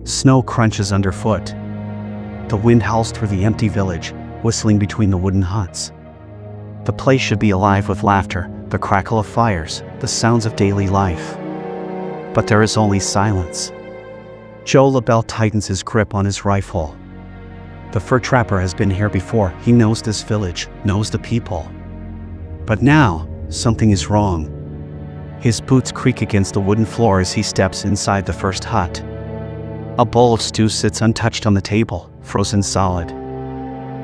Snow crunches underfoot. The wind howls through the empty village, whistling between the wooden huts. The place should be alive with laughter, the crackle of fires, the sounds of daily life. But there is only silence. Joe LaBelle tightens his grip on his rifle. The fur trapper has been here before. He knows this village, knows the people. But now, something is wrong. His boots creak against the wooden floor as he steps inside the first hut. A bowl of stew sits untouched on the table, frozen solid.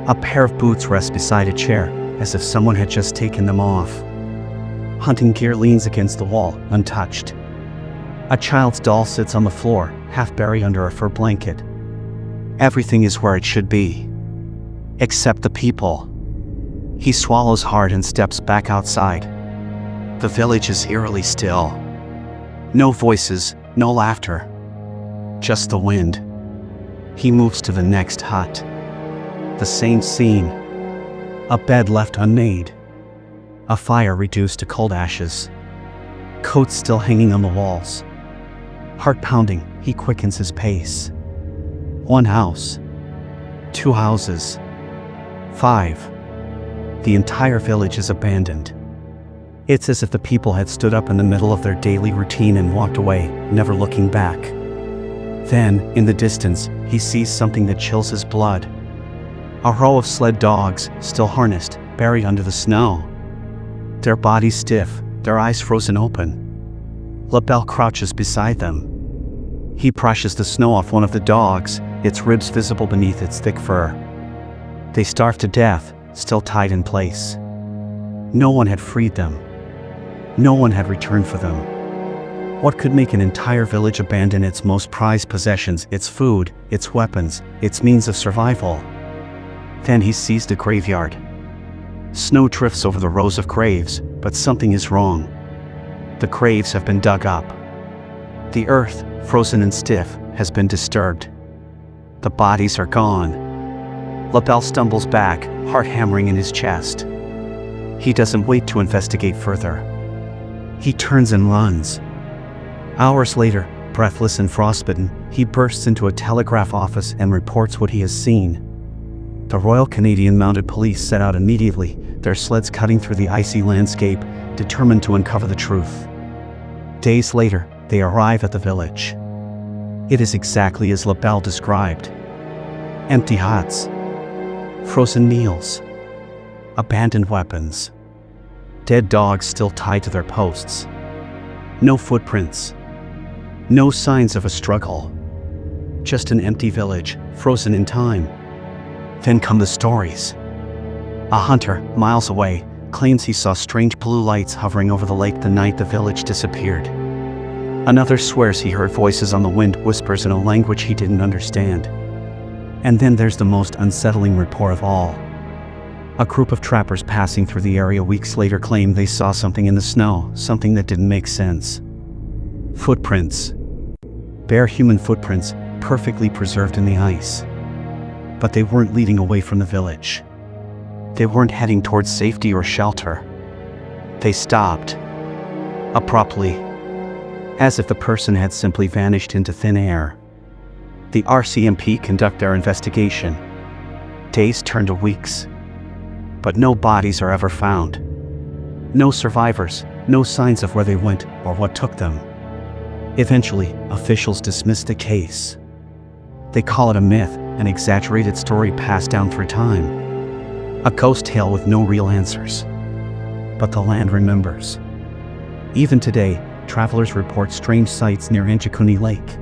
A pair of boots rests beside a chair, as if someone had just taken them off. Hunting gear leans against the wall, untouched. A child's doll sits on the floor, half buried under a fur blanket. Everything is where it should be. Except the people. He swallows hard and steps back outside. The village is eerily still. No voices, no laughter. Just the wind. He moves to the next hut. The same scene. A bed left unmade. A fire reduced to cold ashes. Coats still hanging on the walls. Heart pounding, he quickens his pace. 1 house. 2 houses. 5. The entire village is abandoned. It's as if the people had stood up in the middle of their daily routine and walked away, never looking back. Then, in the distance, he sees something that chills his blood. A row of sled dogs, still harnessed, buried under the snow. Their bodies stiff, their eyes frozen open. LaBelle crouches beside them. He brushes the snow off one of the dogs, its ribs visible beneath its thick fur. They starve to death, still tied in place. No one had freed them. No one had returned for them. What could make an entire village abandon its most prized possessions, its food, its weapons, its means of survival? Then he sees the graveyard. Snow drifts over the rows of graves, but something is wrong. The graves have been dug up. The earth, frozen and stiff, has been disturbed. The bodies are gone. LaBelle stumbles back, heart hammering in his chest. He doesn't wait to investigate further. He turns and runs. Hours later, breathless and frostbitten, he bursts into a telegraph office and reports what he has seen. The Royal Canadian Mounted Police set out immediately, their sleds cutting through the icy landscape, determined to uncover the truth. Days later, they arrive at the village. It is exactly as LaBelle described. Empty huts. Frozen meals. Abandoned weapons. Dead dogs still tied to their posts. No footprints. No signs of a struggle. Just an empty village, frozen in time. Then come the stories. A hunter, miles away, claims he saw strange blue lights hovering over the lake the night the village disappeared. Another swears he heard voices on the wind, whispers in a language he didn't understand. And then there's the most unsettling report of all. A group of trappers passing through the area weeks later claimed they saw something in the snow, something that didn't make sense. Footprints. Bare human footprints, perfectly preserved in the ice. But they weren't leading away from the village. They weren't heading towards safety or shelter. They stopped. Abruptly. As if the person had simply vanished into thin air. The RCMP conduct their investigation. Days turn to weeks. But no bodies are ever found. No survivors, no signs of where they went or what took them. Eventually, officials dismiss the case. They call it a myth, an exaggerated story passed down through time. A ghost tale with no real answers. But the land remembers. Even today, travelers report strange sights near Angikuni Lake.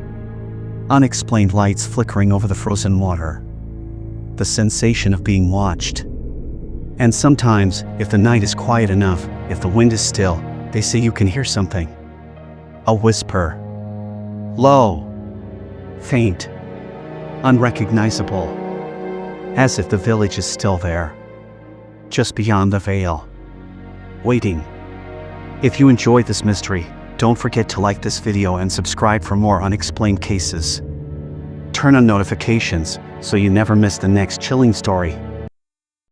Unexplained lights flickering over the frozen water. The sensation of being watched. And sometimes, if the night is quiet enough, if the wind is still, they say you can hear something. A whisper. Low. Faint. Unrecognizable. As if the village is still there. Just beyond the veil. Waiting. If you enjoyed this mystery, don't forget to like this video and subscribe for more unexplained cases. Turn on notifications so you never miss the next chilling story.